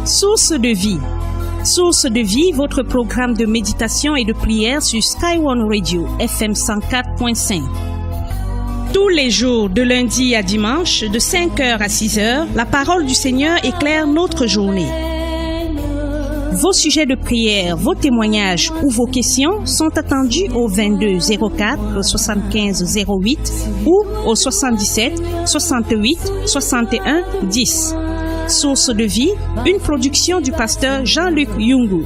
Source de vie. Source de vie, votre programme de méditation et de prière sur Sky One Radio, FM 104.5. Tous les jours, de lundi à dimanche, de 5h à 6h, la parole du Seigneur éclaire notre journée. Vos sujets de prière, vos témoignages ou vos questions sont attendus au 22 04 75 08 ou au 77 68 61 10. Source de vie, une production du pasteur Jean-Luc Yungu.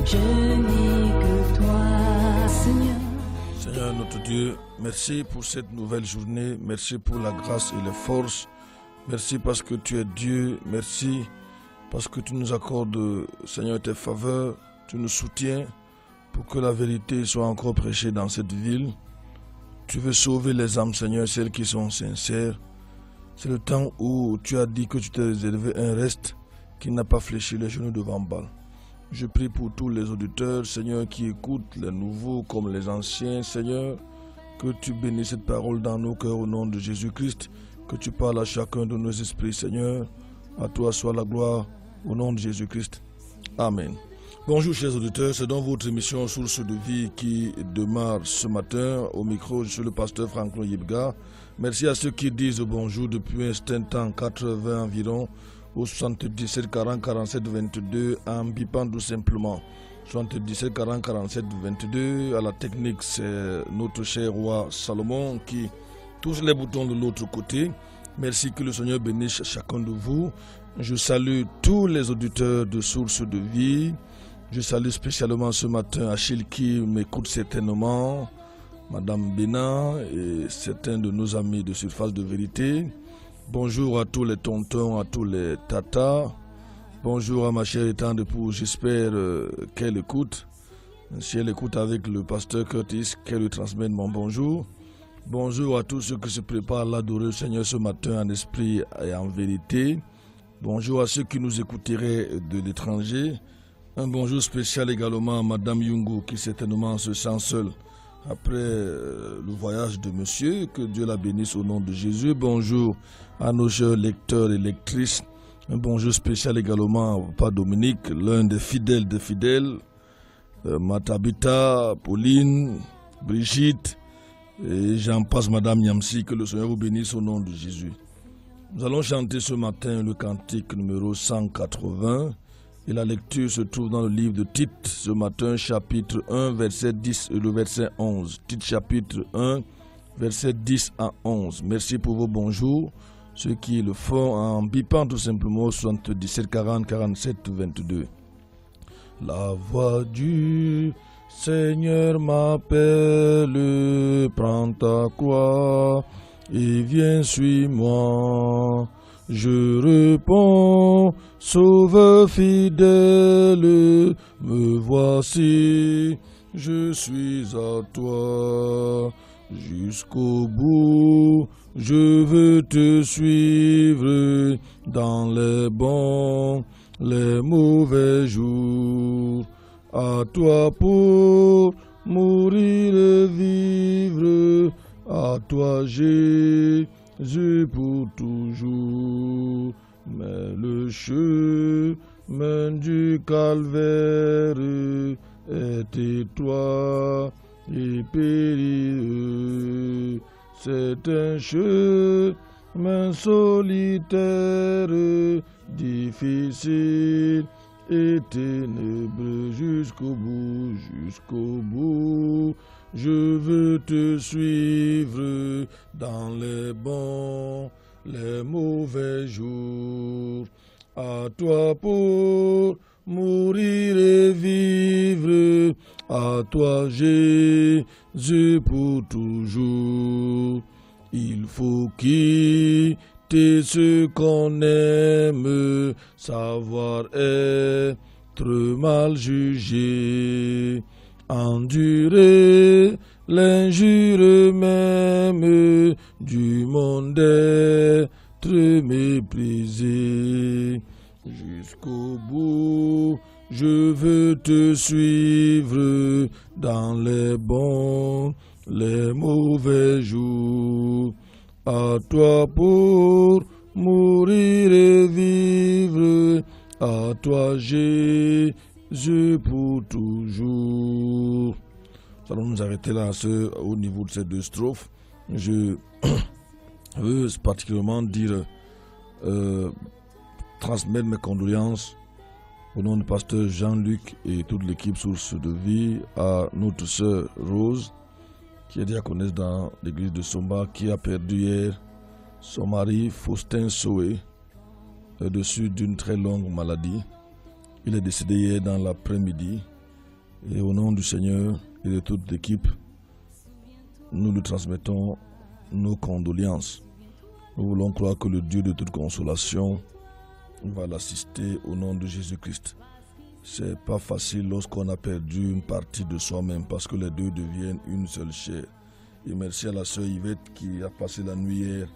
Seigneur notre Dieu, merci pour cette nouvelle journée, merci pour la grâce et la force, merci parce que tu es Dieu, merci parce que tu nous accordes, Seigneur, tes faveurs, tu nous soutiens pour que la vérité soit encore prêchée dans cette ville. Tu veux sauver les âmes, Seigneur, celles qui sont sincères. C'est le temps où tu as dit que tu t'es réservé un reste qui n'a pas fléchi les genoux devant Baal. Je prie pour tous les auditeurs, Seigneur, qui écoutent, les nouveaux comme les anciens, Seigneur, que tu bénisses cette parole dans nos cœurs au nom de Jésus-Christ, que tu parles à chacun de nos esprits, Seigneur. À toi soit la gloire au nom de Jésus-Christ. Amen. Bonjour chers auditeurs, c'est dans votre émission Source de vie qui démarre ce matin. Au micro, je suis le pasteur Franklin Yibga. Merci à ceux qui disent bonjour depuis un certain temps, 80 environ, au 77 40 47 22, en bipant tout simplement. 77 40 47 22, à la technique, c'est notre cher roi Salomon qui touche les boutons de l'autre côté. Merci, que le Seigneur bénisse chacun de vous. Je salue tous les auditeurs de Source de vie. Je salue spécialement ce matin Achille qui m'écoute certainement, Madame Bénin et certains de nos amis de Surface de Vérité. Bonjour à tous les tontons, à tous les tatas. Bonjour à ma chère et tendre épouse, j'espère qu'elle écoute. Si elle écoute avec le pasteur Curtis, qu'elle lui transmette mon bonjour. Bonjour à tous ceux qui se préparent à l'adorer le Seigneur ce matin en esprit et en vérité. Bonjour à ceux qui nous écouteraient de l'étranger. Un bonjour spécial également à Madame Yungu qui certainement se sent seule après le voyage de monsieur. Que Dieu la bénisse au nom de Jésus. Bonjour à nos chers lecteurs et lectrices. Un bonjour spécial également au Papa Dominique, l'un des fidèles des fidèles. Matabita, Pauline, Brigitte et j'en passe Madame Nyamsi. Que le Seigneur vous bénisse au nom de Jésus. Nous allons chanter ce matin le cantique numéro 180. Et la lecture se trouve dans le livre de Tite, ce matin, chapitre 1, verset 10 et le verset 11. Tite, chapitre 1, verset 10 à 11. Merci pour vos bonjours. Ceux qui le font en bipant tout simplement 77 40 47 22. La voix du Seigneur m'appelle, prends ta croix et viens, suis-moi. Je réponds, Sauveur fidèle, me voici, je suis à toi. Jusqu'au bout, je veux te suivre dans les bons, les mauvais jours. À toi pour mourir et vivre, à toi Jésus pour toujours. Mais le chemin du calvaire est étroit et périlleux. C'est un chemin solitaire, difficile et ténébreux. Jusqu'au bout, je veux te suivre dans les bons, les mauvais jours. À toi pour mourir et vivre, à toi Jésus pour toujours. Il faut quitter ce qu'on aime, savoir être mal jugé, endurer l'injure même du monde, être méprisé. Jusqu'au bout, je veux te suivre dans les bons, les mauvais jours. À toi pour mourir et vivre, à toi Jésus pour toujours. Nous allons nous arrêter là au niveau de ces deux strophes. Je veux particulièrement transmettre mes condoléances au nom du pasteur Jean-Luc et toute l'équipe Source de Vie à notre sœur Rose, qui est diaconesse dans l'église de Somba, qui a perdu hier son mari Faustin Soé, dessus d'une très longue maladie. Il est décédé hier dans l'après-midi. Et au nom du Seigneur et de toute l'équipe, nous lui transmettons nos condoléances. Nous voulons croire que le Dieu de toute consolation va l'assister au nom de Jésus-Christ. C'est pas facile lorsqu'on a perdu une partie de soi-même parce que les deux deviennent une seule chair. Et merci à la sœur Yvette qui a passé la nuit hier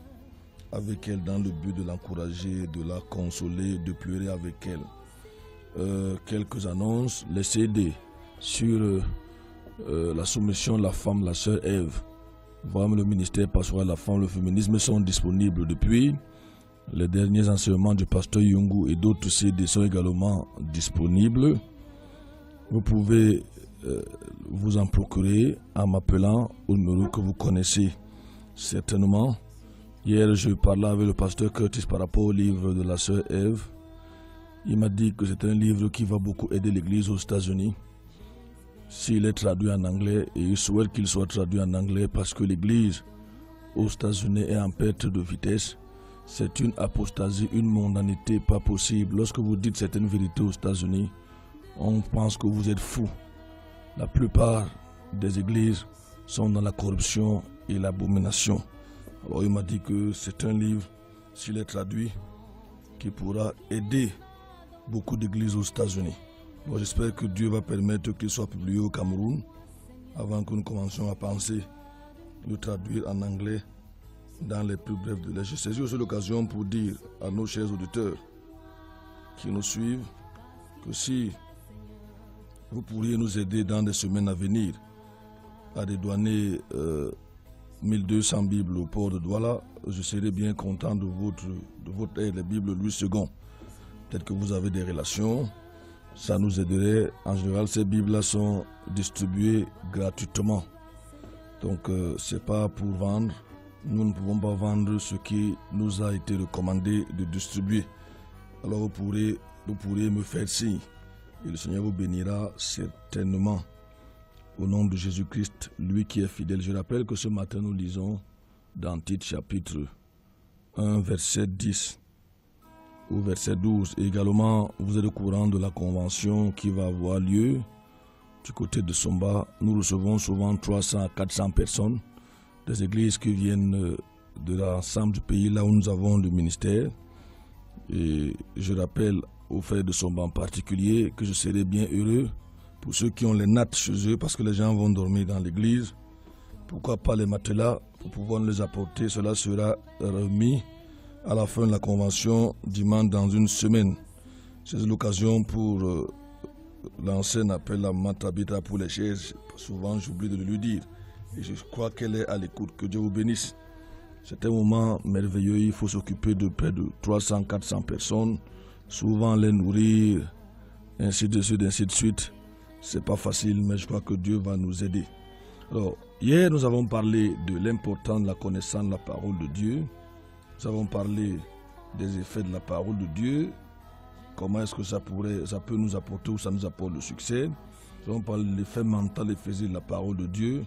avec elle dans le but de l'encourager, de la consoler, de pleurer avec elle. Quelques annonces, les CD sur la soumission de la femme, la sœur Ève. Vraiment, le ministère pastoral de la femme, le féminisme sont disponibles depuis. Les derniers enseignements du pasteur Yungu et d'autres CD sont également disponibles. Vous pouvez vous en procurer en m'appelant au numéro que vous connaissez certainement. Hier, je parlais avec le pasteur Curtis par rapport au livre de la sœur Ève. Il m'a dit que c'est un livre qui va beaucoup aider l'église aux États-Unis. S'il est traduit en anglais, et il souhaite qu'il soit traduit en anglais parce que l'église aux États-Unis est en perte de vitesse. C'est une apostasie, une mondanité pas possible. Lorsque vous dites certaines vérités aux États-Unis, on pense que vous êtes fou. La plupart des églises sont dans la corruption et l'abomination. Alors il m'a dit que c'est un livre, s'il est traduit, qui pourra aider beaucoup d'églises aux États-Unis. Bon, j'espère que Dieu va permettre qu'il soit publié au Cameroun avant que nous commencions à penser le traduire en anglais dans les plus brefs délais. Je saisis aussi l'occasion pour dire à nos chers auditeurs qui nous suivent que si vous pourriez nous aider dans des semaines à venir à dédouaner 1200 Bibles au port de Douala, je serai bien content de votre aide, les Bibles Louis II. Peut-être que vous avez des relations, ça nous aiderait. En général, ces Bibles-là sont distribuées gratuitement. Donc, ce n'est pas pour vendre. Nous ne pouvons pas vendre ce qui nous a été recommandé de distribuer. Alors vous pourrez me faire signe et le Seigneur vous bénira certainement au nom de Jésus-Christ, lui qui est fidèle. Je rappelle que ce matin nous lisons dans Tite chapitre 1 verset 10 au verset 12. Et également vous êtes au courant de la convention qui va avoir lieu du côté de Somba. Nous recevons souvent 300 à 400 personnes des églises qui viennent de l'ensemble du pays, là où nous avons le ministère. Et je rappelle aux frères de Somba en particulier que je serai bien heureux pour ceux qui ont les nattes chez eux, parce que les gens vont dormir dans l'église. Pourquoi pas les matelas pour pouvoir les apporter. Cela sera remis à la fin de la convention dimanche dans une semaine. C'est l'occasion pour lancer un appel à Matabita pour les chaises. Souvent j'oublie de le lui dire. Et je crois qu'elle est à l'écoute. Que Dieu vous bénisse. C'est un moment merveilleux. Il faut s'occuper de près de 300-400 personnes. Souvent les nourrir, ainsi de suite. C'est pas facile, mais je crois que Dieu va nous aider. Alors, hier nous avons parlé de l'importance de la connaissance de la parole de Dieu. Nous avons parlé des effets de la parole de Dieu. Comment est-ce que ça peut nous apporter ou ça nous apporte le succès. Nous avons parlé de l'effet mental et physique de la parole de Dieu.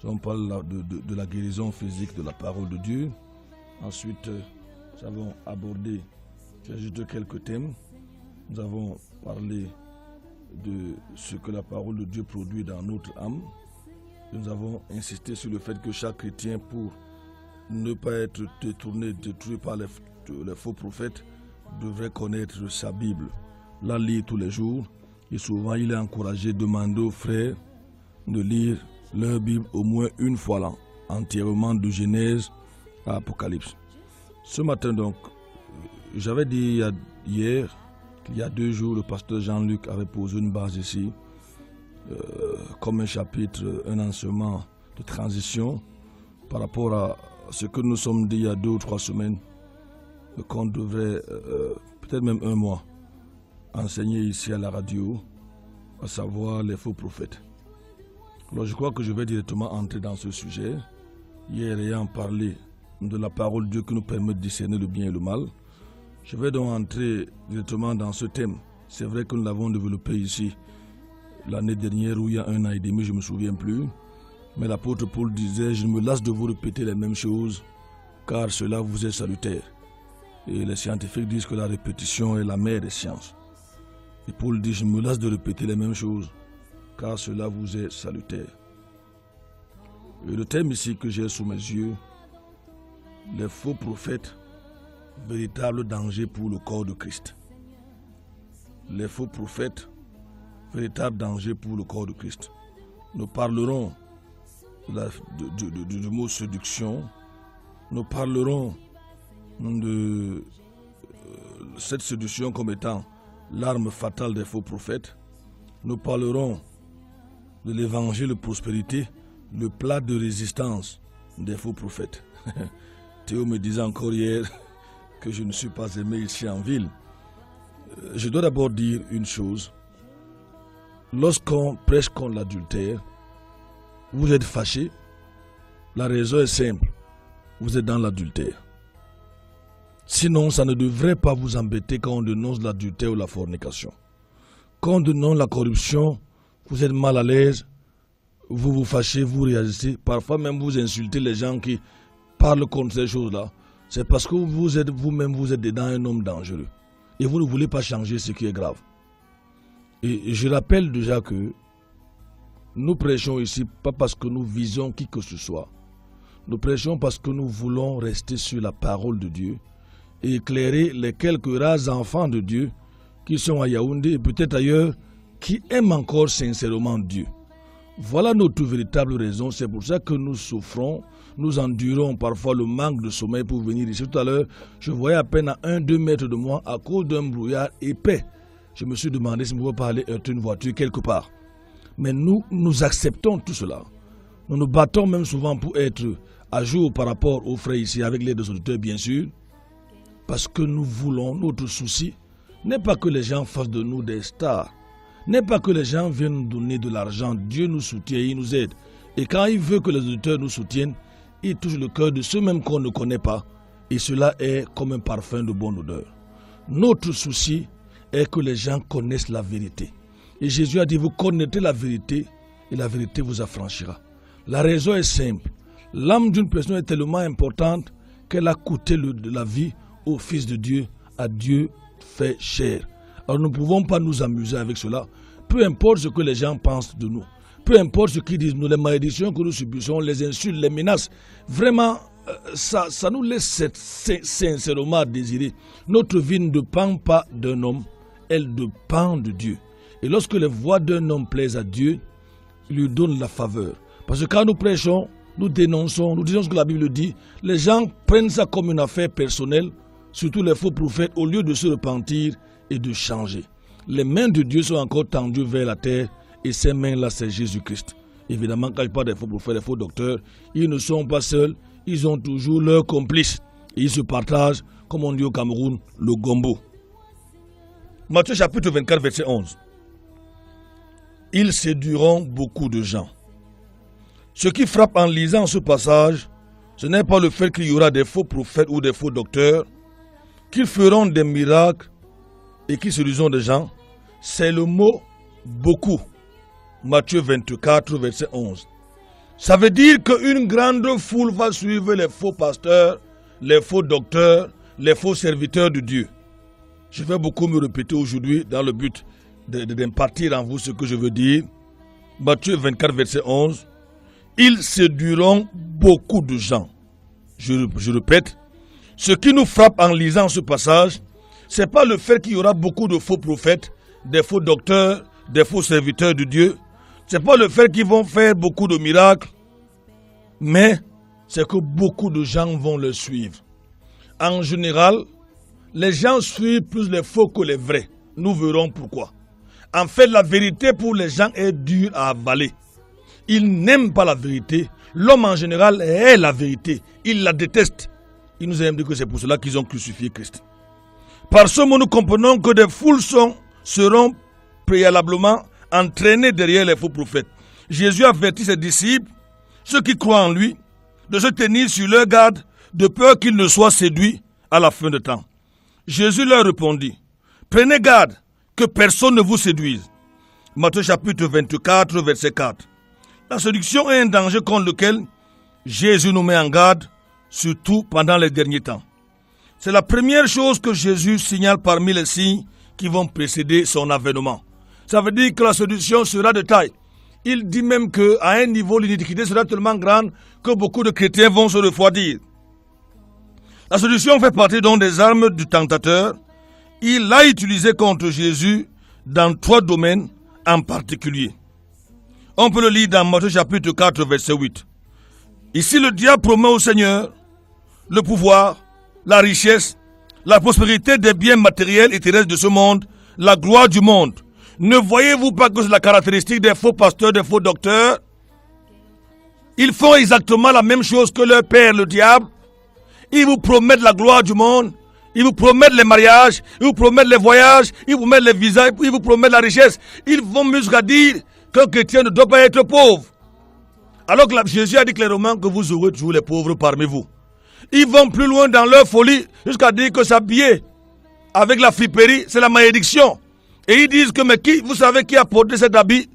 Nous avons parlé de la guérison physique de la parole de Dieu. Ensuite, nous avons abordé juste quelques thèmes. Nous avons parlé de ce que la parole de Dieu produit dans notre âme. Nous avons insisté sur le fait que chaque chrétien, pour ne pas être détourné, détruit par les faux prophètes, devrait connaître sa Bible, la lire tous les jours. Et souvent, il est encouragé de demander aux frères de lire leur Bible au moins une fois l'an, entièrement de Genèse à Apocalypse. Ce matin donc, j'avais dit hier qu'il y a 2 jours, le pasteur Jean-Luc avait posé une base ici, comme un chapitre, un enseignement de transition par rapport à ce que nous sommes dit il y a 2 ou 3 semaines qu'on devrait, peut-être même un mois, enseigner ici à la radio, à savoir les faux prophètes. Alors je crois que je vais directement entrer dans ce sujet. Hier, ayant parlé de la parole de Dieu qui nous permet de discerner le bien et le mal, je vais donc entrer directement dans ce thème. C'est vrai que nous l'avons développé ici l'année dernière ou il y a 1 an et demi, je ne me souviens plus. Mais l'apôtre Paul disait, je me lasse de vous répéter les mêmes choses, car cela vous est salutaire. Et les scientifiques disent que la répétition est la mère des sciences. Et Paul dit, je me lasse de répéter les mêmes choses, car cela vous est salutaire. Et le thème ici que j'ai sous mes yeux, les faux prophètes, véritable danger pour le corps de Christ. Les faux prophètes, véritable danger pour le corps de Christ. Nous parlerons du mot séduction, nous parlerons de cette séduction comme étant l'arme fatale des faux prophètes. Nous parlerons de l'évangile de prospérité, le plat de résistance des faux prophètes. Théo me disait encore hier que je ne suis pas aimé ici en ville. Je dois d'abord dire une chose. Lorsqu'on prêche contre l'adultère, vous êtes fâché. La raison est simple. Vous êtes dans l'adultère. Sinon, ça ne devrait pas vous embêter quand on dénonce l'adultère ou la fornication. Quand on dénonce la corruption, vous êtes mal à l'aise, vous vous fâchez, vous réagissez. Parfois même vous insultez les gens qui parlent contre ces choses-là. C'est parce que vous êtes vous-même, vous êtes dedans un homme dangereux. Et vous ne voulez pas changer ce qui est grave. Et je rappelle déjà que nous prêchons ici pas parce que nous visons qui que ce soit. Nous prêchons parce que nous voulons rester sur la parole de Dieu et éclairer les quelques rares enfants de Dieu qui sont à Yaoundé et peut-être ailleurs, qui aiment encore sincèrement Dieu. Voilà notre véritable raison. C'est pour ça que nous souffrons, nous endurons parfois le manque de sommeil pour venir ici. Tout à l'heure, je voyais à peine à 1-2 mètres de moi à cause d'un brouillard épais. Je me suis demandé si on pouvait pas aller heurter une voiture quelque part. Mais nous acceptons tout cela. Nous nous battons même souvent pour être à jour par rapport aux frères ici, avec l'aide des auditeurs bien sûr. Parce que nous voulons, notre souci n'est pas que les gens fassent de nous des stars. N'est pas que les gens viennent nous donner de l'argent. Dieu nous soutient, il nous aide. Et quand il veut que les auditeurs nous soutiennent, il touche le cœur de ceux même qu'on ne connaît pas. Et cela est comme un parfum de bonne odeur. Notre souci est que les gens connaissent la vérité. Et Jésus a dit, vous connaîtrez la vérité et la vérité vous affranchira. La raison est simple. L'âme d'une personne est tellement importante qu'elle a coûté de la vie au Fils de Dieu, à Dieu fait chair. Alors nous ne pouvons pas nous amuser avec cela. Peu importe ce que les gens pensent de nous. Peu importe ce qu'ils disent, nous, les malédictions que nous subissons, les insultes, les menaces. Vraiment, ça nous laisse sincèrement désirer. Notre vie ne dépend pas d'un homme, elle dépend de Dieu. Et lorsque les voix d'un homme plaisent à Dieu, il lui donne la faveur. Parce que quand nous prêchons, nous dénonçons, nous disons ce que la Bible dit, les gens prennent ça comme une affaire personnelle, surtout les faux prophètes, au lieu de se repentir et de changer. Les mains de Dieu sont encore tendues vers la terre et ces mains-là, c'est Jésus-Christ. Évidemment, quand je parle des faux prophètes, des faux docteurs, ils ne sont pas seuls, ils ont toujours leurs complices. Et ils se partagent, comme on dit au Cameroun, le gombo. Matthieu chapitre 24, verset 11. Ils séduiront beaucoup de gens. Ce qui frappe en lisant ce passage, ce n'est pas le fait qu'il y aura des faux prophètes ou des faux docteurs, qu'ils feront des miracles et qui séduisent des gens, c'est le mot beaucoup. Matthieu 24, verset 11. Ça veut dire qu'une grande foule va suivre les faux pasteurs, les faux docteurs, les faux serviteurs de Dieu. Je vais beaucoup me répéter aujourd'hui dans le but d'impartir en vous ce que je veux dire. Matthieu 24, verset 11. Ils séduiront beaucoup de gens. Je répète, ce qui nous frappe en lisant ce passage, ce n'est pas le fait qu'il y aura beaucoup de faux prophètes, des faux docteurs, des faux serviteurs de Dieu. Ce n'est pas le fait qu'ils vont faire beaucoup de miracles, mais c'est que beaucoup de gens vont le suivre. En général, les gens suivent plus les faux que les vrais. Nous verrons pourquoi. En fait, la vérité pour les gens est dure à avaler. Ils n'aiment pas la vérité. L'homme en général est la vérité. Il la déteste. Il nous a dit que c'est pour cela qu'ils ont crucifié Christ. Par ce mot, nous comprenons que des foules seront préalablement entraînés derrière les faux prophètes. Jésus avertit ses disciples, ceux qui croient en lui, de se tenir sur leur garde, de peur qu'ils ne soient séduits à la fin de temps. Jésus leur répondit, prenez garde que personne ne vous séduise. Matthieu chapitre 24, verset 4. La séduction est un danger contre lequel Jésus nous met en garde, surtout pendant les derniers temps. C'est la première chose que Jésus signale parmi les signes qui vont précéder son avènement. Ça veut dire que la séduction sera de taille. Il dit même qu'à un niveau, l'iniquité sera tellement grande que beaucoup de chrétiens vont se refroidir. La séduction fait partie donc des armes du tentateur. Il l'a utilisée contre Jésus dans 3 domaines en particulier. On peut le lire dans Matthieu chapitre 4, verset 8. Ici, le diable promet au Seigneur le pouvoir, la richesse, la prospérité des biens matériels et terrestres de ce monde, la gloire du monde. Ne voyez-vous pas que c'est la caractéristique des faux pasteurs, des faux docteurs? Ils font exactement la même chose que leur père, le diable. Ils vous promettent la gloire du monde, ils vous promettent les mariages, ils vous promettent les voyages, ils vous promettent les visas, ils vous promettent la richesse. Ils vont jusqu'à dire qu'un chrétien ne doit pas être pauvre. Alors que Jésus a dit clairement que vous aurez toujours les pauvres parmi vous. Ils vont plus loin dans leur folie jusqu'à dire que s'habiller avec la friperie, c'est la malédiction. Et ils disent que, mais qui, vous savez qui a porté cet habit?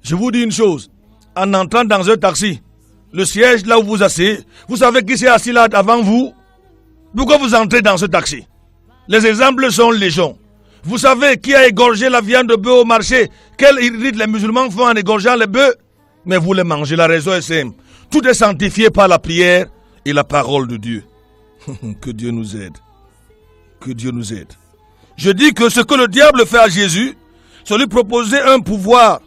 Je vous dis une chose, en entrant dans un taxi, le siège là où vous asseyez, vous savez qui s'est assis là avant vous? Pourquoi vous entrez dans ce taxi? Les exemples sont légion. Vous savez qui a égorgé la viande de bœuf au marché? Quel rite les musulmans font en égorgeant les bœufs? Mais vous les mangez, la raison est simple. Tout est sanctifié par la prière et la parole de Dieu. Que Dieu nous aide. Que Dieu nous aide. Je dis que ce que le diable fait à Jésus, c'est lui proposer un pouvoir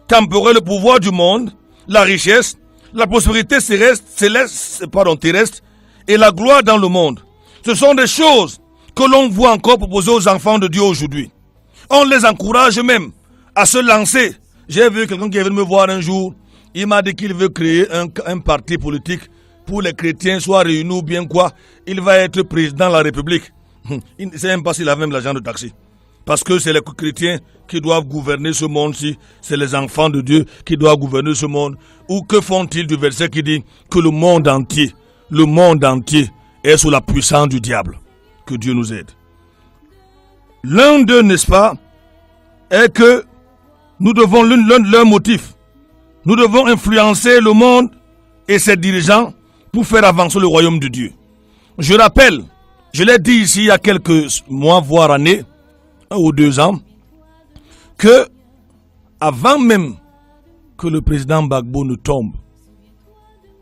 temporel, le pouvoir du monde, la richesse, la prospérité terrestre et la gloire dans le monde. Ce sont des choses que l'on voit encore proposer aux enfants de Dieu aujourd'hui. On les encourage même à se lancer. J'ai vu quelqu'un qui est venu me voir un jour, il m'a dit qu'il veut créer un parti politique pour les chrétiens, soit réunis ou bien quoi. Il va être président de la République. Il ne sait même pas s'il a même l'agent de taxi. Parce que c'est les chrétiens qui doivent gouverner ce monde-ci. C'est les enfants de Dieu qui doivent gouverner ce monde. Ou que font-ils du verset qui dit que le monde entier est sous la puissance du diable. Que Dieu nous aide. L'un d'eux, n'est-ce pas, est que nous devons, l'un de leurs motifs, nous devons influencer le monde et ses dirigeants pour faire avancer le royaume de Dieu. Je rappelle, je l'ai dit ici il y a quelques mois, voire années, 1 ou 2 ans, que avant même que le président Gbagbo ne tombe,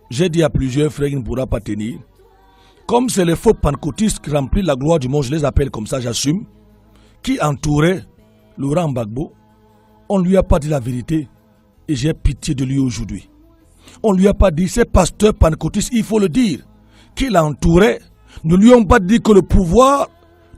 j'ai dit à plusieurs frères qu'il ne pourra pas tenir. Comme c'est les faux pentecôtistes qui remplissent la gloire du monde, je les appelle comme ça, j'assume, qui entouraient Laurent Gbagbo, on ne lui a pas dit la vérité et j'ai pitié de lui aujourd'hui. On ne lui a pas dit, ces pasteurs pentecôtistes, il faut le dire, qui l'entouraient, ne lui ont pas dit que le pouvoir,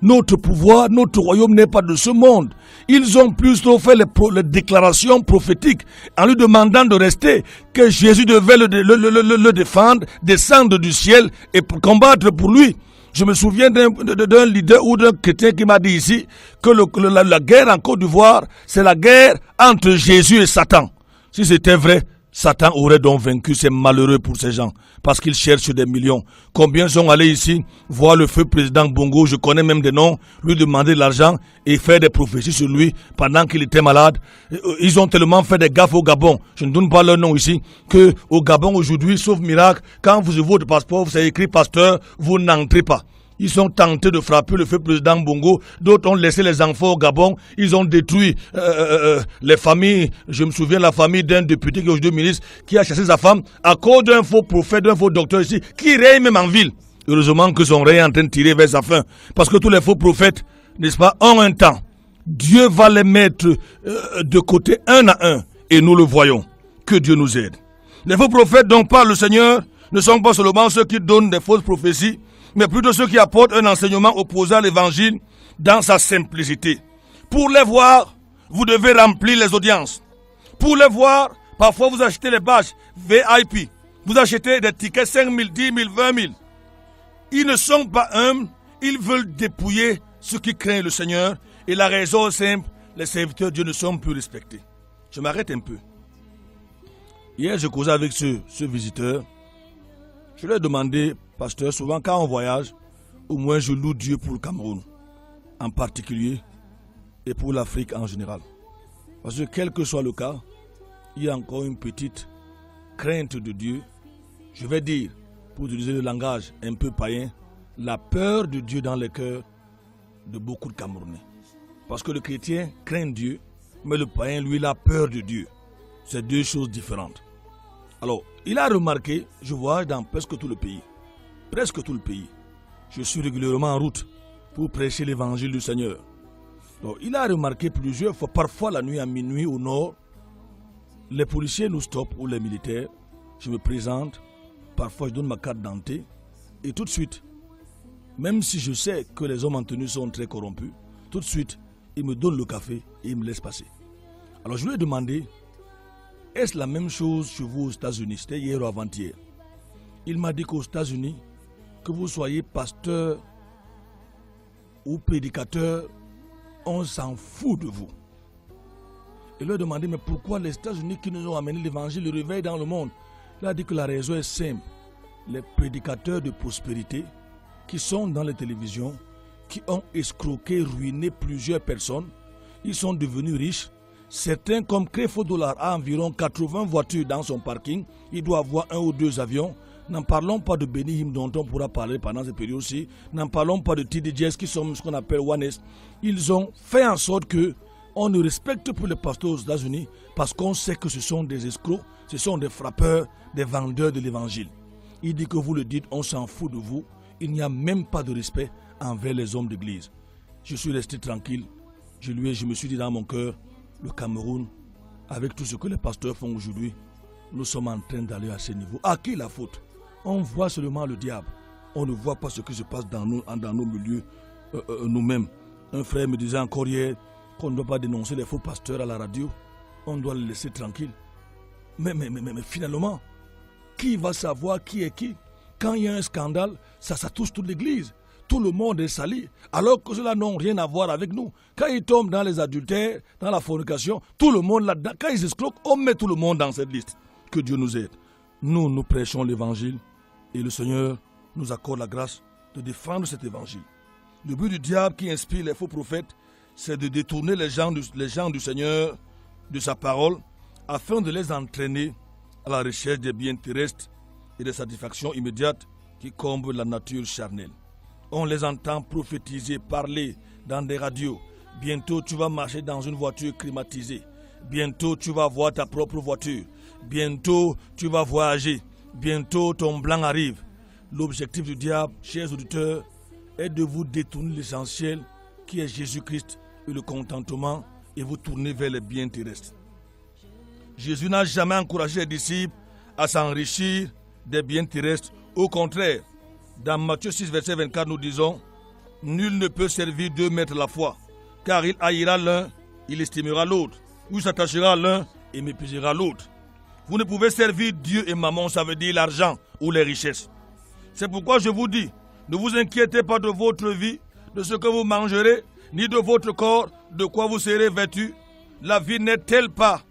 notre royaume n'est pas de ce monde. Ils ont plutôt fait les déclarations prophétiques en lui demandant de rester, que Jésus devait le défendre, descendre du ciel et combattre pour lui. Je me souviens d'un leader ou d'un chrétien qui m'a dit ici que la guerre en Côte d'Ivoire, c'est la guerre entre Jésus et Satan. Si c'était vrai, Satan aurait donc vaincu. C'est malheureux pour ces gens parce qu'ils cherchent des millions. Combien sont allés ici voir le feu président Bongo, je connais même des noms, lui demander de l'argent et faire des prophéties sur lui pendant qu'il était malade. Ils ont tellement fait des gaffes au Gabon, je ne donne pas leur nom ici, que au Gabon aujourd'hui, sauf miracle, quand vous ouvrez votre passeport, vous avez écrit pasteur, vous n'entrez pas. Ils sont tentés de frapper le feu président Bongo. D'autres ont laissé les enfants au Gabon. Ils ont détruit les familles. Je me souviens de la famille d'un député qui est aujourd'hui ministre qui a chassé sa femme à cause d'un faux prophète, d'un faux docteur ici, qui règne même en ville. Heureusement que son règne est en train de tirer vers sa fin. Parce que tous les faux prophètes, n'est-ce pas, ont un temps. Dieu va les mettre de côté un à un. Et nous le voyons. Que Dieu nous aide. Les faux prophètes dont parle le Seigneur ne sont pas seulement ceux qui donnent des fausses prophéties, mais plutôt ceux qui apportent un enseignement opposé à l'évangile dans sa simplicité. Pour les voir, vous devez remplir les audiences. Pour les voir, parfois vous achetez les badges VIP. Vous achetez des tickets 5 000, 10 000, 20 000. Ils ne sont pas humbles, ils veulent dépouiller ceux qui craignent le Seigneur. Et la raison est simple, les serviteurs de Dieu ne sont plus respectés. Je m'arrête un peu. Hier, je causais avec ce visiteur. Je lui ai demandé, pasteur, souvent quand on voyage, au moins je loue Dieu pour le Cameroun, en particulier, et pour l'Afrique en général. Parce que quel que soit le cas, il y a encore une petite crainte de Dieu. Je vais dire, pour utiliser le langage un peu païen, la peur de Dieu dans les cœurs de beaucoup de Camerounais. Parce que le chrétien craint Dieu, mais le païen, lui, il a peur de Dieu. C'est deux choses différentes. Alors, il a remarqué, je voyage dans presque tout le pays. Presque tout le pays. Je suis régulièrement en route pour prêcher l'évangile du Seigneur. Donc, il a remarqué plusieurs fois, parfois la nuit à minuit au nord, les policiers nous stoppent ou les militaires. Je me présente, parfois je donne ma carte d'identité et tout de suite, même si je sais que les hommes en tenue sont très corrompus, tout de suite, ils me donnent le café et ils me laissent passer. Alors je lui ai demandé, est-ce la même chose chez vous aux États-Unis? C'était hier ou avant-hier. Il m'a dit qu'aux États-Unis, que vous soyez pasteur ou prédicateur, on s'en fout de vous. Il lui a demandé, mais pourquoi les États-Unis qui nous ont amené l'évangile, le réveil dans le monde? Il a dit que la raison est simple. Les prédicateurs de prospérité qui sont dans les télévisions, qui ont escroqué, ruiné plusieurs personnes, ils sont devenus riches. Certains, comme Creflo Dollar, a environ 80 voitures dans son parking. Il doit avoir 1 ou 2 avions. N'en parlons pas de Benny Hinn dont on pourra parler pendant cette période-ci. N'en parlons pas de TD Jakes qui sont ce qu'on appelle One-S. Ils ont fait en sorte que on ne respecte plus les pasteurs aux États-Unis parce qu'on sait que ce sont des escrocs, ce sont des frappeurs, des vendeurs de l'évangile. Il dit que vous le dites, on s'en fout de vous. Il n'y a même pas de respect envers les hommes d'église. Je suis resté tranquille. Je me suis dit dans mon cœur, le Cameroun, avec tout ce que les pasteurs font aujourd'hui, nous sommes en train d'aller à ce niveau. À qui la faute? On voit seulement le diable. On ne voit pas ce qui se passe dans nos milieux nous-mêmes. Un frère me disait encore hier qu'on ne doit pas dénoncer les faux pasteurs à la radio. On doit les laisser tranquilles. Mais finalement, qui va savoir qui est qui? Quand il y a un scandale, ça touche toute l'église. Tout le monde est sali, alors que cela n'a rien à voir avec nous. Quand ils tombent dans les adultères, dans la fornication, tout le monde là-dedans, quand ils escroquent, on met tout le monde dans cette liste. Que Dieu nous aide. Nous prêchons l'évangile et le Seigneur nous accorde la grâce de défendre cet évangile. Le but du diable qui inspire les faux prophètes, c'est de détourner les gens du Seigneur, de sa parole, afin de les entraîner à la recherche des biens terrestres et des satisfactions immédiates qui comblent la nature charnelle. On les entend prophétiser, parler dans des radios. Bientôt, tu vas marcher dans une voiture climatisée. Bientôt, tu vas voir ta propre voiture. Bientôt, tu vas voyager. Bientôt, ton blanc arrive. L'objectif du diable, chers auditeurs, est de vous détourner l'essentiel qui est Jésus-Christ et le contentement et vous tourner vers les biens terrestres. Jésus n'a jamais encouragé les disciples à s'enrichir des biens terrestres. Au contraire, dans Matthieu 6, verset 24, nous disons « Nul ne peut servir 2 maîtres à la fois, car il haïra l'un, il estimera l'autre, ou s'attachera à l'un et méprisera l'autre. Vous ne pouvez servir Dieu et Mammon, ça veut dire l'argent ou les richesses. C'est pourquoi je vous dis, ne vous inquiétez pas de votre vie, de ce que vous mangerez, ni de votre corps, de quoi vous serez vêtus. La vie n'est-elle pas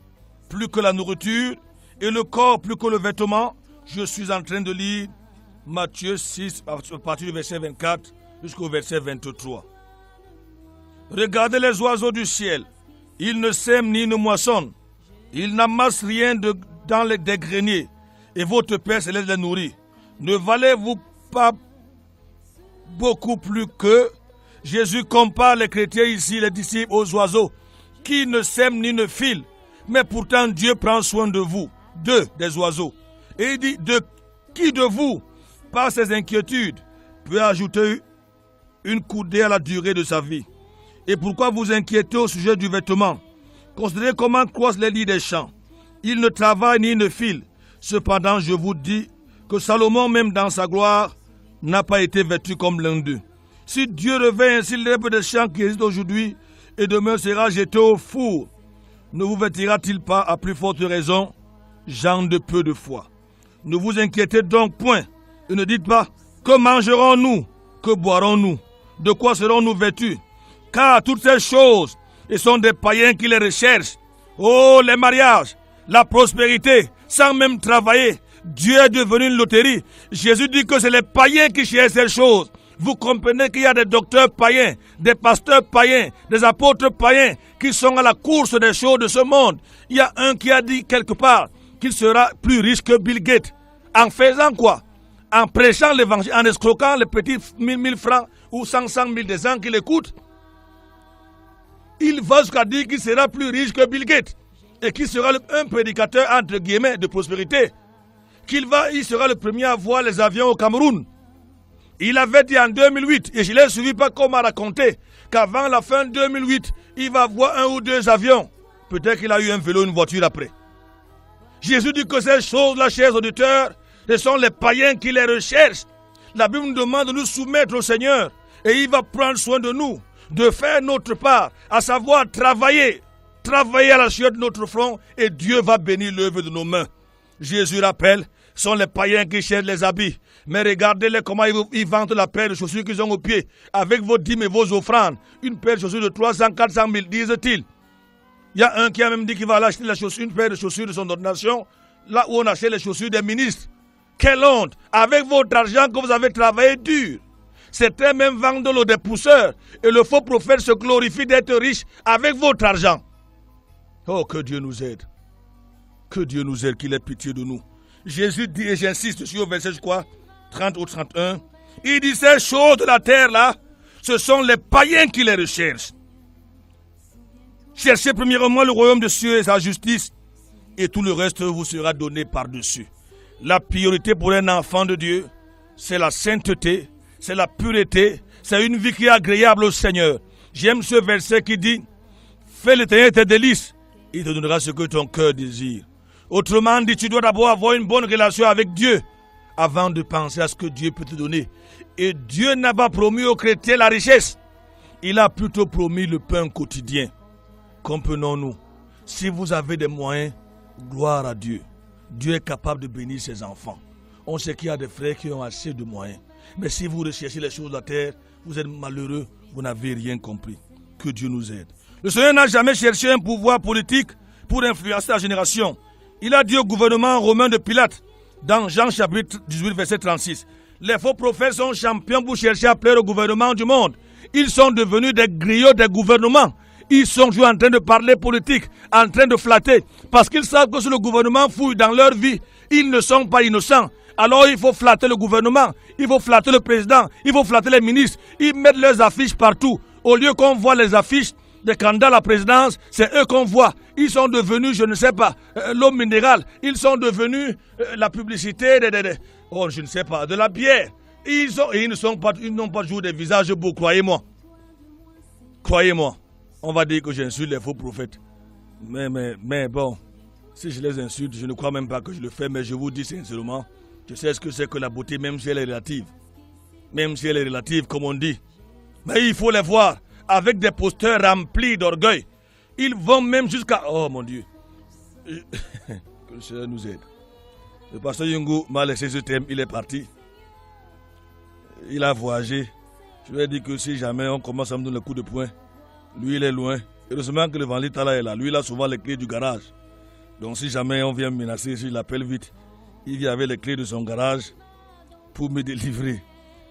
plus que la nourriture, et le corps plus que le vêtement? Je suis en train de lire Matthieu 6, à partir du verset 24 jusqu'au verset 23. Regardez les oiseaux du ciel. Ils ne sèment ni ne moissonnent. Ils n'amassent rien dans des greniers. Et votre Père céleste les nourrit. Ne valez-vous pas beaucoup plus que... Jésus compare les chrétiens ici, les disciples, aux oiseaux, qui ne sèment ni ne filent. Mais pourtant Dieu prend soin de vous, des oiseaux. Et il dit, de qui de vous, par ses inquiétudes, peut ajouter une coudée à la durée de sa vie? Et pourquoi vous inquiétez au sujet du vêtement? Considérez comment croissent les lits des champs. Ils ne travaillent ni ne filent. Cependant, je vous dis que Salomon, même dans sa gloire, n'a pas été vêtu comme l'un d'eux. Si Dieu revêt ainsi l'herbe des champs qui existe aujourd'hui et demain sera jeté au four, ne vous vêtira-t-il pas à plus forte raison, gens de peu de foi? Ne vous inquiétez donc point et ne dites pas, Que mangerons-nous? Que boirons-nous? De quoi serons-nous vêtus? Car toutes ces choses, ce sont des païens qui les recherchent. Oh, les mariages, la prospérité, sans même travailler. Dieu est devenu une loterie. Jésus dit que c'est les païens qui cherchent ces choses. Vous comprenez qu'il y a des docteurs païens, des pasteurs païens, des apôtres païens qui sont à la course des choses de ce monde. Il y a un qui a dit quelque part qu'il sera plus riche que Bill Gates. En faisant quoi? En prêchant l'évangile, en escroquant les petits 1000 francs ou 100 000 des gens qui l'écoutent. Il va jusqu'à dire qu'il sera plus riche que Bill Gates et qu'il sera un prédicateur entre guillemets de prospérité. Il sera le premier à voir les avions au Cameroun. Il avait dit en 2008, et je ne l'ai suivi pas comme à raconter, qu'avant la fin 2008, il va voir 1 ou 2 avions. Peut-être qu'il a eu un vélo, une voiture après. Jésus dit que ces choses-là, chers auditeurs, ce sont les païens qui les recherchent. La Bible nous demande de nous soumettre au Seigneur. Et il va prendre soin de nous, de faire notre part, à savoir travailler. Travailler à la sueur de notre front, et Dieu va bénir l'œuvre de nos mains. Jésus rappelle, ce sont les païens qui cherchent les habits. Mais regardez-les comment ils vendent la paire de chaussures qu'ils ont au pied. Avec vos dîmes et vos offrandes. Une paire de chaussures de 300, 400 000, disent-ils. Il y a un qui a même dit qu'il va aller acheter une paire de chaussures de son ordination. Là où on achète les chaussures des ministres. Quelle honte! Avec votre argent que vous avez travaillé dur. Certains même vendent de l'eau des pousseurs. Et le faux prophète se glorifie d'être riche avec votre argent. Oh, que Dieu nous aide. Que Dieu nous aide, qu'il ait pitié de nous. Jésus dit, et j'insiste sur le verset, je crois, 30 ou 31. Il dit, ces choses de la terre là, ce sont les païens qui les recherchent. Cherchez premièrement le royaume de Dieu et sa justice, et tout le reste vous sera donné par-dessus. La priorité pour un enfant de Dieu, c'est la sainteté, c'est la pureté, c'est une vie qui est agréable au Seigneur. J'aime ce verset qui dit, fais l'Éternel tes délices, il te donnera ce que ton cœur désire. Autrement dit, tu dois d'abord avoir une bonne relation avec Dieu avant de penser à ce que Dieu peut te donner. Et Dieu n'a pas promis aux chrétiens la richesse. Il a plutôt promis le pain quotidien. Comprenons-nous. Si vous avez des moyens, gloire à Dieu. Dieu est capable de bénir ses enfants. On sait qu'il y a des frères qui ont assez de moyens. Mais si vous recherchez les choses de la terre, vous êtes malheureux, vous n'avez rien compris. Que Dieu nous aide. Le Seigneur n'a jamais cherché un pouvoir politique pour influencer la génération. Il a dit au gouvernement romain de Pilate, dans Jean chapitre 18, verset 36, les faux prophètes sont champions pour chercher à plaire au gouvernement du monde. Ils sont devenus des griots des gouvernements. Ils sont toujours en train de parler politique, en train de flatter, parce qu'ils savent que si le gouvernement fouille dans leur vie, ils ne sont pas innocents. Alors il faut flatter le gouvernement, il faut flatter le président, il faut flatter les ministres. Ils mettent leurs affiches partout. Au lieu qu'on voit les affiches des candidats à la présidence, c'est eux qu'on voit. Ils sont devenus, je ne sais pas, l'eau minérale. Ils sont devenus la publicité je ne sais pas, de la bière. Ils n'ont pas toujours des visages beaux, croyez-moi. Croyez-moi. On va dire que j'insulte les faux prophètes. Mais bon, si je les insulte, je ne crois même pas que je le fais, mais je vous dis sincèrement, je sais ce que c'est que la beauté, même si elle est relative. Même si elle est relative, comme on dit. Mais il faut les voir avec des posters remplis d'orgueil. Ils vont même jusqu'à... Oh mon Dieu. Que le Seigneur nous aide. Le pasteur Yungu m'a laissé ce thème, il est parti. Il a voyagé. Je lui ai dit que si jamais on commence à me donner le coup de poing, lui il est loin. Heureusement que le Vanditala est là. Lui il a souvent les clés du garage. Donc si jamais on vient me menacer, je l'appelle vite. Il vient avec les clés de son garage pour me délivrer.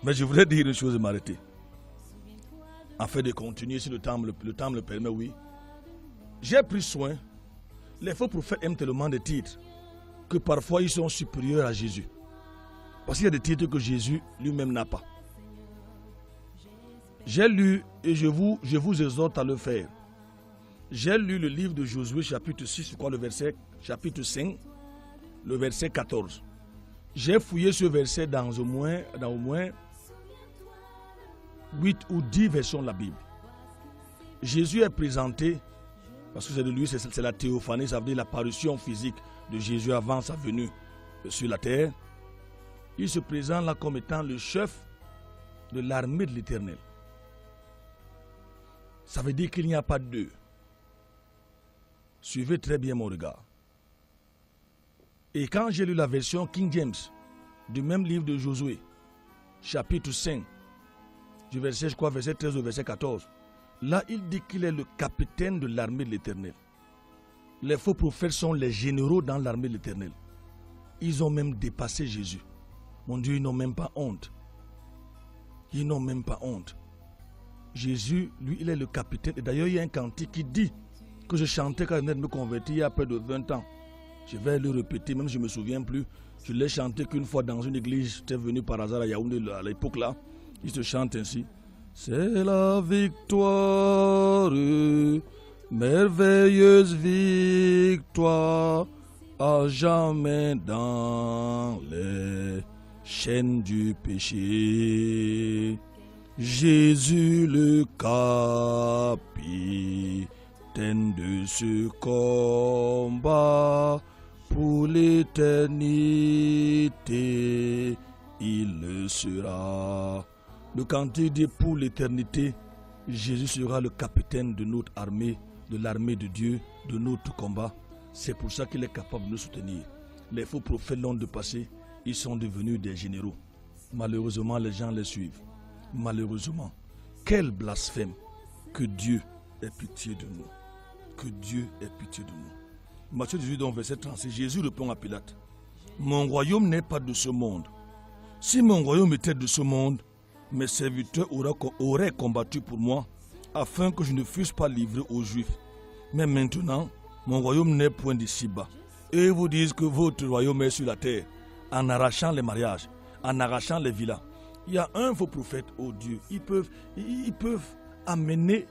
Mais je voudrais dire une chose et m'arrêter. Afin de continuer, si le temps me le permet, oui. J'ai pris soin. Les faux prophètes aiment tellement des titres que parfois ils sont supérieurs à Jésus. Parce qu'il y a des titres que Jésus lui-même n'a pas. J'ai lu, et je vous exhorte à le faire. J'ai lu le livre de Josué, chapitre 6, je crois, chapitre 5, le verset 14. J'ai fouillé ce verset dans au moins 8 ou 10 versions de la Bible. Jésus est présenté, parce que c'est de lui, c'est la théophanie, ça veut dire l'apparition physique de Jésus avant sa venue sur la terre. Il se présente là comme étant le chef de l'armée de l'Éternel. Ça veut dire qu'il n'y a pas deux. Suivez très bien mon regard. Et quand j'ai lu la version King James du même livre de Josué, chapitre 5, du verset 13 au verset 14. Là, il dit qu'il est le capitaine de l'armée de l'Éternel. Les faux prophètes sont les généraux dans l'armée de l'Éternel. Ils ont même dépassé Jésus. Mon Dieu, ils n'ont même pas honte. Ils n'ont même pas honte. Jésus, lui, il est le capitaine. Et d'ailleurs, il y a un cantique qui dit que je chantais quand je venais de me convertir il y a près de 20 ans. Je vais le répéter, même si je ne me souviens plus. Je l'ai chanté qu'une fois dans une église. J'étais venu par hasard à Yaoundé à l'époque là. Il se chante ainsi. C'est la victoire, merveilleuse victoire, à jamais dans les chaînes du péché. Jésus le capitaine de ce combat, pour l'éternité, il le sera. Le cantique dit pour l'éternité, Jésus sera le capitaine de notre armée, de l'armée de Dieu, de notre combat. C'est pour ça qu'il est capable de nous soutenir. Les faux prophètes l'ont dépassé, ils sont devenus des généraux. Malheureusement, les gens les suivent. Malheureusement, quel blasphème. Que Dieu ait pitié de nous. Que Dieu ait pitié de nous. Matthieu 18, verset 36, Jésus répond à Pilate. Mon royaume n'est pas de ce monde. Si mon royaume était de ce monde, mes serviteurs auraient combattu pour moi, afin que je ne fusse pas livré aux Juifs. Mais maintenant, mon royaume n'est point d'ici-bas. Et ils vous disent que votre royaume est sur la terre, en arrachant les mariages, en arrachant les villas. Il y a un faux prophète, oh Dieu, ils peuvent amener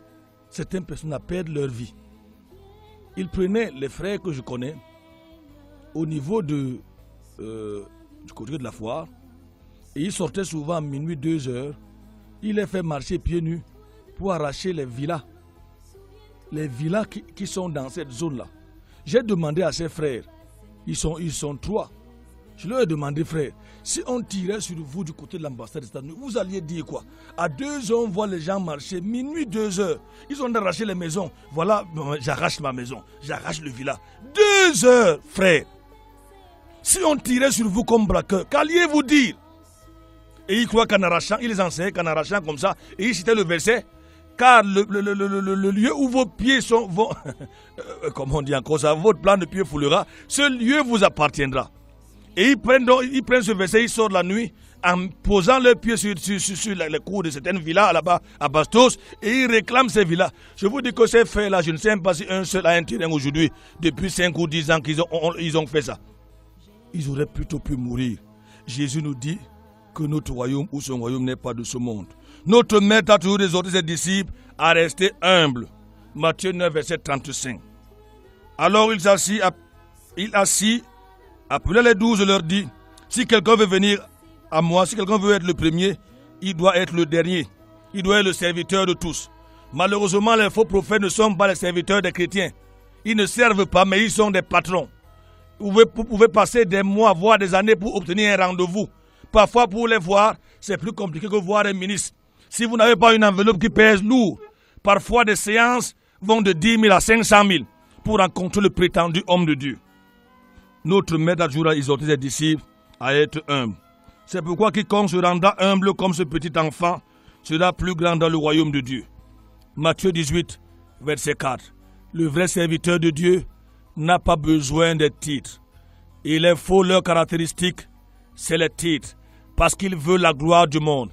certaines personnes à perdre leur vie. Ils prenaient les frères que je connais au niveau du côté de la foire et ils sortaient souvent à minuit, 2 heures. Ils les fait marcher pieds nus pour arracher les villas. Les villas qui sont dans cette zone-là. J'ai demandé à ces frères, ils sont 3. Je leur ai demandé, frère, si on tirait sur vous du côté de l'ambassade des États-Unis, vous alliez dire quoi? À 2 heures, on voit les gens marcher, minuit, 2 heures. Ils ont arraché les maisons. Voilà, j'arrache ma maison, j'arrache le villa. 2 heures, frère. Si on tirait sur vous comme braqueur, qu'alliez-vous dire? Et ils croient qu'en arrachant, ils les enseignent qu'en arrachant comme ça, et ils citaient le verset, car le lieu où vos pieds vont, comme on dit encore ça, votre plan de pied foulera, ce lieu vous appartiendra. Et ils prennent ce verset, ils sortent la nuit en posant leurs pieds sur les cours de certaines villas là-bas à Bastos et ils réclament ces villas. Je vous dis que ces faits-là, je ne sais même pas si un seul a un terrain aujourd'hui depuis 5 ou 10 ans qu'ils ont fait ça. Ils auraient plutôt pu mourir. Jésus nous dit que notre royaume ou son royaume n'est pas de ce monde. Notre maître a toujours exhorté ses disciples à rester humbles. Matthieu 9, verset 35. Alors il assit, appela les 12 et leur dit, si quelqu'un veut venir à moi, si quelqu'un veut être le premier, il doit être le dernier. Il doit être le serviteur de tous. Malheureusement, les faux prophètes ne sont pas les serviteurs des chrétiens. Ils ne servent pas, mais ils sont des patrons. Vous pouvez passer des mois, voire des années pour obtenir un rendez-vous. Parfois, pour les voir, c'est plus compliqué que voir un ministre. Si vous n'avez pas une enveloppe qui pèse lourd, parfois des séances vont de 10 000 à 500 000 pour rencontrer le prétendu homme de Dieu. Notre maître a toujours exhorté ses disciples à être humbles. C'est pourquoi quiconque se rendra humble comme ce petit enfant sera plus grand dans le royaume de Dieu. Matthieu 18, verset 4. Le vrai serviteur de Dieu n'a pas besoin des titres. Il est faux, leur caractéristique, c'est les titres. Parce qu'il veut la gloire du monde.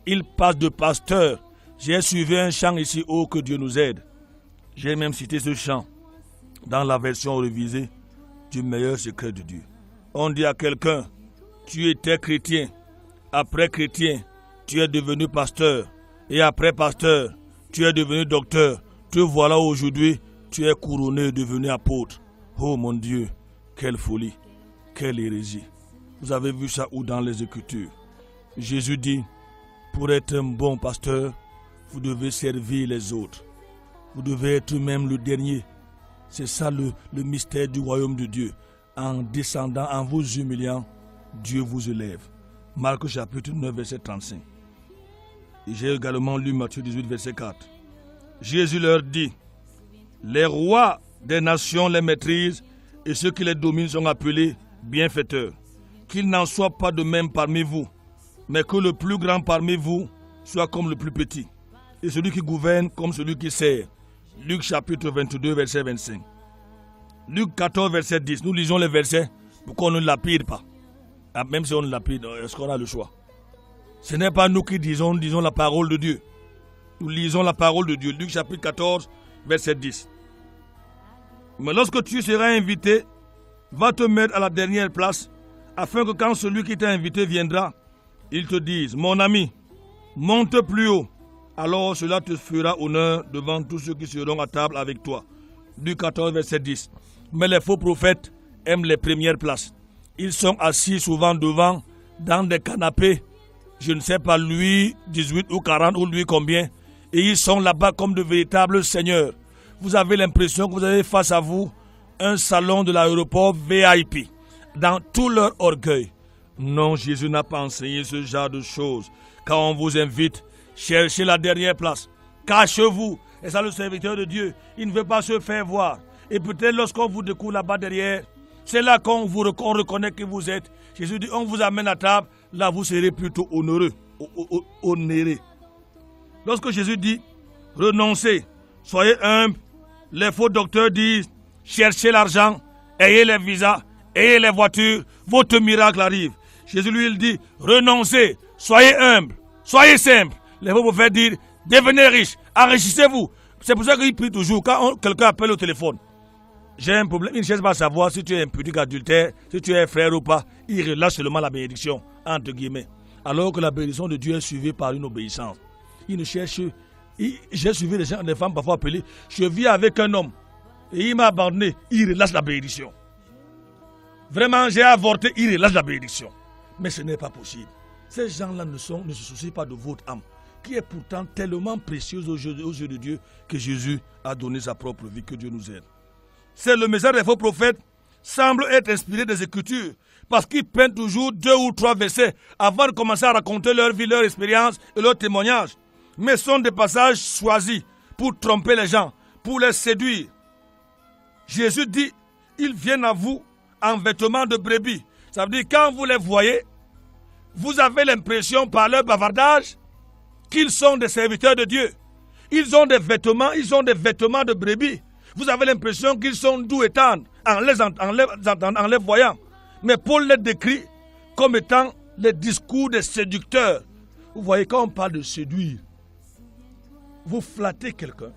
Il passe de pasteur. J'ai suivi un chant ici haut, que Dieu nous aide. J'ai même cité ce chant dans la version révisée du meilleur secret de Dieu. On dit à quelqu'un, tu étais chrétien, après chrétien, tu es devenu pasteur, et après pasteur, tu es devenu docteur. Te voilà aujourd'hui, tu es couronné et devenu apôtre. Oh mon Dieu, quelle folie, quelle hérésie. Vous avez vu ça où dans les Écritures? Jésus dit, pour être un bon pasteur, vous devez servir les autres. Vous devez être même le dernier. C'est ça le mystère du royaume de Dieu. En descendant, en vous humiliant, Dieu vous élève. Marc chapitre 9, verset 35. Et j'ai également lu Matthieu 18, verset 4. Jésus leur dit, les rois des nations les maîtrisent et ceux qui les dominent sont appelés bienfaiteurs. Qu'il n'en soit pas de même parmi vous. mais que le plus grand parmi vous soit comme le plus petit, et celui qui gouverne comme celui qui sert. Luc chapitre 22, verset 25. Luc 14, verset 10. Nous lisons les versets pour qu'on ne lapide pas. Même si on lapide, est-ce qu'on a le choix? Ce n'est pas nous qui disons la parole de Dieu. Nous lisons la parole de Dieu. Luc chapitre 14, verset 10. Mais lorsque tu seras invité, va te mettre à la dernière place, afin que quand celui qui t'a invité viendra, il te dise, mon ami, monte plus haut. Alors cela te fera honneur devant tous ceux qui seront à table avec toi. Luc 14, verset 10. Mais les faux prophètes aiment les premières places. Ils sont assis souvent devant, dans des canapés, je ne sais pas, Louis 18 ou 40 ou Louis combien, et ils sont là-bas comme de véritables seigneurs. Vous avez l'impression que vous avez face à vous un salon de l'aéroport VIP, dans tout leur orgueil. Non, Jésus n'a pas enseigné ce genre de choses. Quand on vous invite, cherchez la dernière place. Cachez-vous. Et ça, le serviteur de Dieu, il ne veut pas se faire voir. Et peut-être lorsqu'on vous découvre là-bas derrière, c'est là qu'on reconnaît que vous êtes. Jésus dit, on vous amène à table, là vous serez plutôt honoreux. Honoré. Lorsque Jésus dit, renoncez, soyez humbles, les faux docteurs disent, cherchez l'argent, ayez les visas, ayez les voitures, votre miracle arrive. Jésus lui, il dit, renoncez, soyez humbles, soyez simples. Les faux prophètes disent, devenez riches, enrichissez-vous. C'est pour ça qu'il prie toujours. Quand quelqu'un appelle au téléphone, j'ai un problème, il ne cherche pas à savoir si tu es impudique, adultère, si tu es frère ou pas. Il relâche seulement la bénédiction, entre guillemets. Alors que la bénédiction de Dieu est suivie par une obéissance. Il ne cherche. J'ai suivi des femmes parfois appelées. Je vis avec un homme et il m'a abandonné. Il relâche la bénédiction. Vraiment, j'ai avorté, il relâche la bénédiction. Mais ce n'est pas possible. Ces gens-là ne se soucient pas de votre âme, qui est pourtant tellement précieuse aux yeux de Dieu que Jésus a donné sa propre vie. Que Dieu nous aide. C'est le message des faux prophètes semble être inspiré des Écritures parce qu'ils prennent toujours 2 ou 3 versets avant de commencer à raconter leur vie, leur expérience et leur témoignage. Mais ce sont des passages choisis pour tromper les gens, pour les séduire. Jésus dit, ils viennent à vous en vêtements de brebis. Ça veut dire quand vous les voyez, vous avez l'impression par leur bavardage qu'ils sont des serviteurs de Dieu. Ils ont des vêtements de brebis. Vous avez l'impression qu'ils sont doux et tendres en les voyant. Mais Paul les décrit comme étant les discours des séducteurs. Vous voyez, quand on parle de séduire, vous flattez quelqu'un,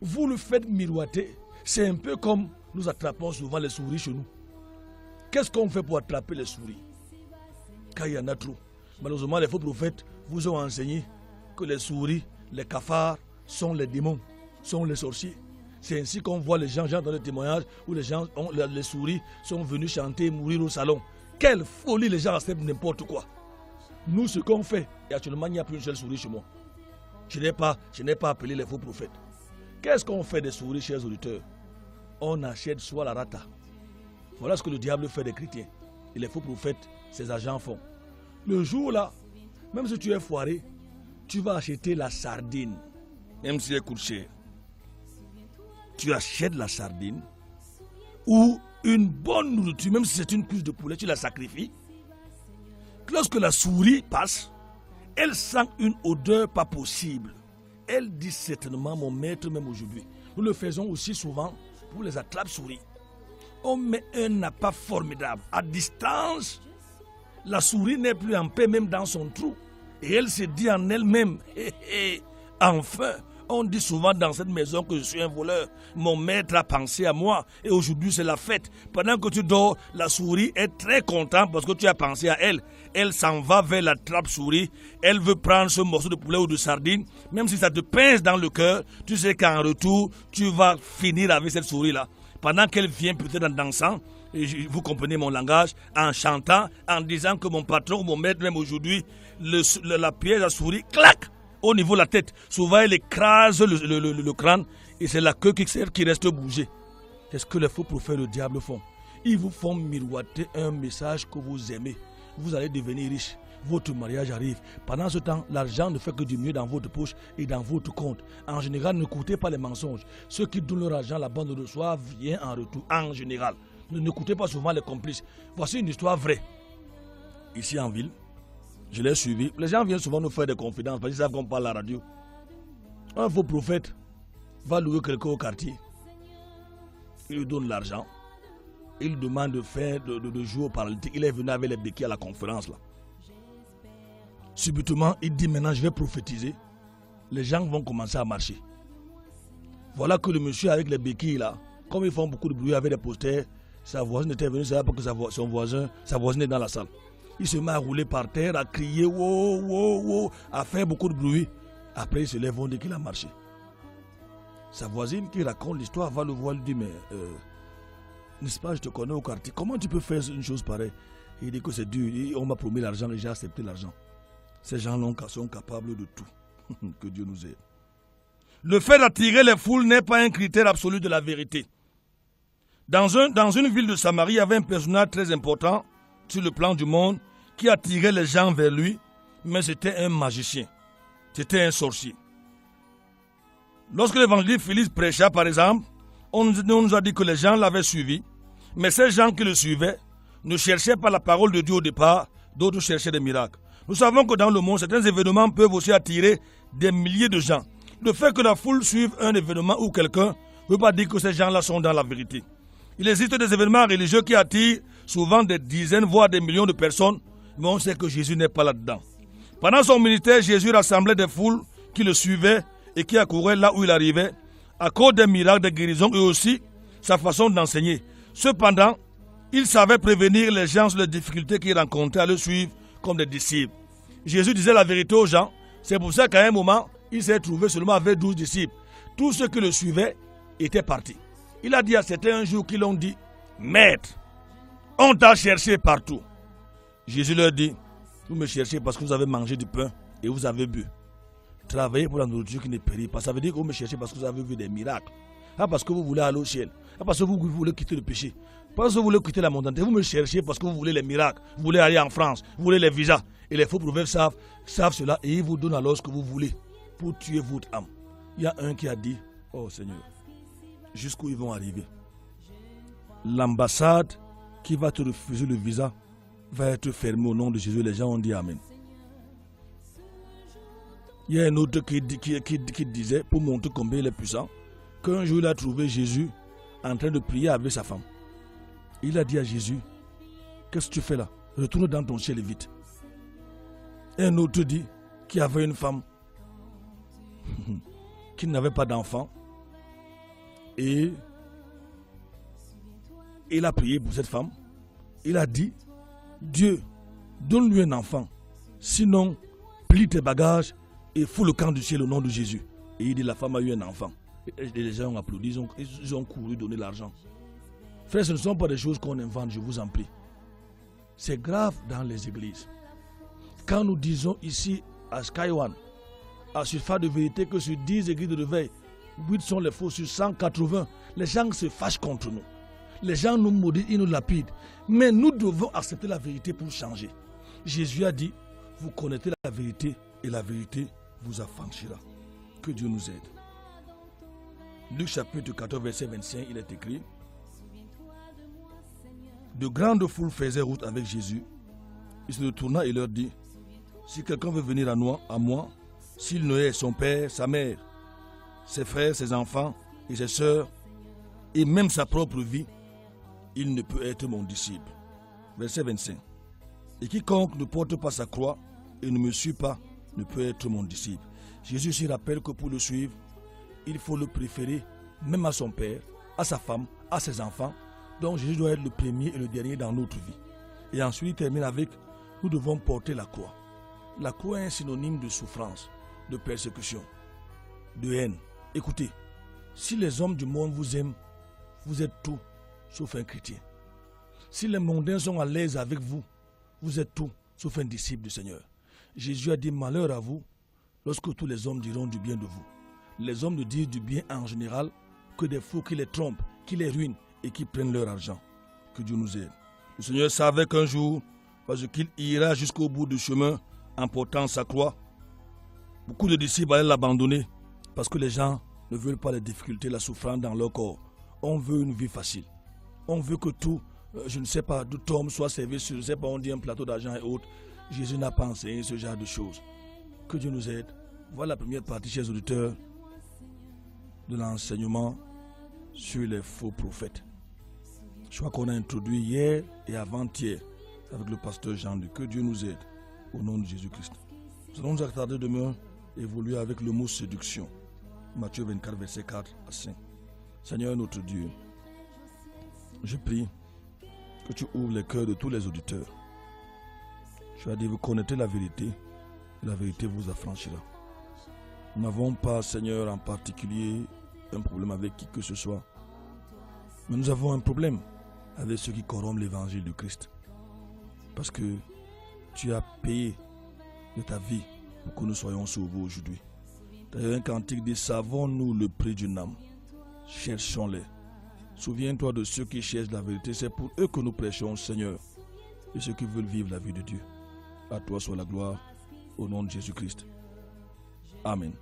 vous le faites miroiter. C'est un peu comme nous attrapons souvent les souris chez nous. Qu'est-ce qu'on fait pour attraper les souris? Quand il y en a trop. Malheureusement, les faux prophètes vous ont enseigné que les souris, les cafards sont les démons, sont les sorciers. C'est ainsi qu'on voit les gens dans les témoignages où les souris sont venus chanter et mourir au salon. Quelle folie, les gens acceptent n'importe quoi. Nous, ce qu'on fait, et actuellement, il n'y a plus une seule souris chez moi. Je n'ai pas appelé les faux prophètes. Qu'est-ce qu'on fait des souris, chers auditeurs? On achète soit la rata. Voilà ce que le diable fait des chrétiens. Et les faux prophètes, ces agents font. Le jour-là, même si tu es foiré, tu vas acheter la sardine. Même si elle coûte cher. Tu achètes la sardine ou une bonne nourriture, même si c'est une cuisse de poulet, tu la sacrifies. Lorsque la souris passe, elle sent une odeur pas possible. Elle dit certainement, mon maître, même aujourd'hui. Nous le faisons aussi souvent pour les attrape-souris. On met un appât formidable. À distance, la souris n'est plus en paix, même dans son trou. Et elle se dit en elle-même, enfin, on dit souvent dans cette maison que je suis un voleur. Mon maître a pensé à moi et aujourd'hui c'est la fête. Pendant que tu dors, la souris est très contente parce que tu as pensé à elle. Elle s'en va vers la trappe-souris. Elle veut prendre ce morceau de poulet ou de sardine. Même si ça te pince dans le cœur, tu sais qu'en retour, tu vas finir avec cette souris-là. Pendant qu'elle vient peut-être en dansant, et vous comprenez mon langage, en chantant, en disant que mon patron ou mon maître même aujourd'hui, la pièce à souris, clac, au niveau de la tête. Souvent, elle écrase le crâne et c'est la queue qui reste bougée. C'est ce que les faux prophètes du diable font. Ils vous font miroiter un message que vous aimez. Vous allez devenir riche. Votre mariage arrive. Pendant ce temps, l'argent ne fait que du mieux dans votre poche et dans votre compte. En général, n'écoutez pas les mensonges. Ceux qui donnent leur argent, la bande de reçoit vient en retour. En général, n'écoutez pas souvent les complices. Voici une histoire vraie. Ici en ville, Je l'ai suivi. Les gens viennent souvent nous faire des confidences parce qu'ils savent qu'on parle à la radio. Un faux prophète va louer quelqu'un au quartier. Il lui donne l'argent. Il lui demande de jouer au paralytique. Il est venu avec les béquilles à la conférence là. Subitement, il dit maintenant je vais prophétiser. Les gens vont commencer à marcher. Voilà que le monsieur avec les béquilles là, comme ils font beaucoup de bruit avec des posters, sa voisine était venue, c'est parce que sa voisine est dans la salle. Il se met à rouler par terre, à crier, wow, wow, wow, à faire beaucoup de bruit. Après, il se lève, on dit qu'il a marché. Sa voisine qui raconte l'histoire va le voir, lui dit, mais n'est-ce pas, je te connais au quartier, comment tu peux faire une chose pareille? Il dit que c'est dur, on m'a promis l'argent et j'ai accepté l'argent. Ces gens-là sont capables de tout. Que Dieu nous aide. Le fait d'attirer les foules n'est pas un critère absolu de la vérité. Dans une ville de Samarie, il y avait un personnage très important sur le plan du monde qui attirait les gens vers lui, mais c'était un magicien. C'était un sorcier. Lorsque l'évangéliste Philippe prêcha, par exemple, on nous a dit que les gens l'avaient suivi, mais ces gens qui le suivaient ne cherchaient pas la parole de Dieu au départ, d'autres cherchaient des miracles. Nous savons que dans le monde, certains événements peuvent aussi attirer des milliers de gens. Le fait que la foule suive un événement ou quelqu'un ne veut pas dire que ces gens-là sont dans la vérité. Il existe des événements religieux qui attirent souvent des dizaines, voire des millions de personnes, mais on sait que Jésus n'est pas là-dedans. Pendant son ministère, Jésus rassemblait des foules qui le suivaient et qui accouraient là où il arrivait, à cause des miracles, des guérisons et aussi sa façon d'enseigner. Cependant, il savait prévenir les gens sur les difficultés qu'ils rencontraient à le suivre comme des disciples. Jésus disait la vérité aux gens. C'est pour ça qu'à un moment, il s'est trouvé seulement avec 12 disciples. Tous ceux qui le suivaient étaient partis. Il a dit à certains un jour qui l'ont dit, « Maître, on t'a cherché partout. » Jésus leur dit, « Vous me cherchez parce que vous avez mangé du pain et vous avez bu. Travaillez pour la nourriture qui ne périt pas. » Ça veut dire que vous me cherchez parce que vous avez vu des miracles. Pas parce que vous voulez aller au ciel. Pas parce que vous voulez quitter le péché. Pas parce que vous voulez quitter la montagne. Vous me cherchez parce que vous voulez les miracles. Vous voulez aller en France. Vous voulez les visas. Et les faux prophètes savent cela et ils vous donnent alors ce que vous voulez pour tuer votre âme. Il y a un qui a dit, « Oh Seigneur, jusqu'où ils vont arriver? L'ambassade qui va te refuser le visa va être fermée au nom de Jésus. » Les gens ont dit Amen. Il y a un autre qui disait, pour montrer combien il est puissant, qu'un jour il a trouvé Jésus en train de prier avec sa femme. Il a dit à Jésus, « Qu'est-ce que tu fais là? Retourne dans ton ciel vite. » Un autre dit qu'il y avait une femme qui n'avait pas d'enfant et il a prié pour cette femme. Il a dit, Dieu, donne-lui un enfant, sinon plie tes bagages et fous le camp du ciel au nom de Jésus. Et il dit, la femme a eu un enfant. Et les gens ont applaudi, ils ont couru donner l'argent. Frère, ce ne sont pas des choses qu'on invente, je vous en prie. C'est grave dans les églises. Quand nous disons ici à Sky One, à Surface de Vérité, que sur 10 églises de réveil, 8 sont les faux, sur 180, les gens se fâchent contre nous. Les gens nous maudissent, ils nous lapident. Mais nous devons accepter la vérité pour changer. Jésus a dit, vous connaîtrez la vérité et la vérité vous affranchira. Que Dieu nous aide. Luc chapitre 14, verset 25, il est écrit, de grandes foules faisaient route avec Jésus. Il se retourna et leur dit, si quelqu'un veut venir à moi, s'il ne hait son père, sa mère, ses frères, ses enfants et ses sœurs, et même sa propre vie, il ne peut être mon disciple. Verset 25. Et quiconque ne porte pas sa croix et ne me suit pas, ne peut être mon disciple. Jésus s'y rappelle que pour le suivre, il faut le préférer même à son père, à sa femme, à ses enfants. Donc Jésus doit être le premier et le dernier dans notre vie. Et ensuite il termine avec, nous devons porter la croix. La croix est un synonyme de souffrance, de persécution, de haine. Écoutez, si les hommes du monde vous aiment, vous êtes tout sauf un chrétien. Si les mondains sont à l'aise avec vous, vous êtes tout sauf un disciple du Seigneur. Jésus a dit malheur à vous lorsque tous les hommes diront du bien de vous. Les hommes ne disent du bien en général que des faux qui les trompent, qui les ruinent et qui prennent leur argent. Que Dieu nous aide. Le Seigneur savait qu'un jour, parce qu'il ira jusqu'au bout du chemin en portant sa croix, beaucoup de disciples allaient l'abandonner parce que les gens ne veulent pas les difficultés, la souffrance dans leur corps. On veut une vie facile. On veut que tout, je ne sais pas, tout homme soit servi sur, je ne sais pas, on dit un plateau d'argent et autres. Jésus n'a pas enseigné ce genre de choses. Que Dieu nous aide. Voilà la première partie, chers auditeurs, de l'enseignement sur les faux prophètes. Je crois qu'on a introduit hier et avant-hier avec le pasteur Jean-Luc. Que Dieu nous aide au nom de Jésus-Christ. Nous allons nous attarder demain, évoluer avec le mot séduction. Matthieu 24, verset 4 à 5. Seigneur notre Dieu, je prie que tu ouvres les cœurs de tous les auditeurs. Tu as dit, vous connaîtrez la vérité, et la vérité vous affranchira. Nous n'avons pas, Seigneur, en particulier, un problème avec qui que ce soit. Mais nous avons un problème avec ceux qui corrompent l'évangile du Christ. Parce que tu as payé de ta vie pour que nous soyons sauvés aujourd'hui. D'ailleurs, un cantique dit, savons-nous le prix d'une âme? Cherchons-les. Souviens-toi de ceux qui cherchent la vérité. C'est pour eux que nous prêchons, Seigneur. Et ceux qui veulent vivre la vie de Dieu. À toi soit la gloire, au nom de Jésus-Christ. Amen.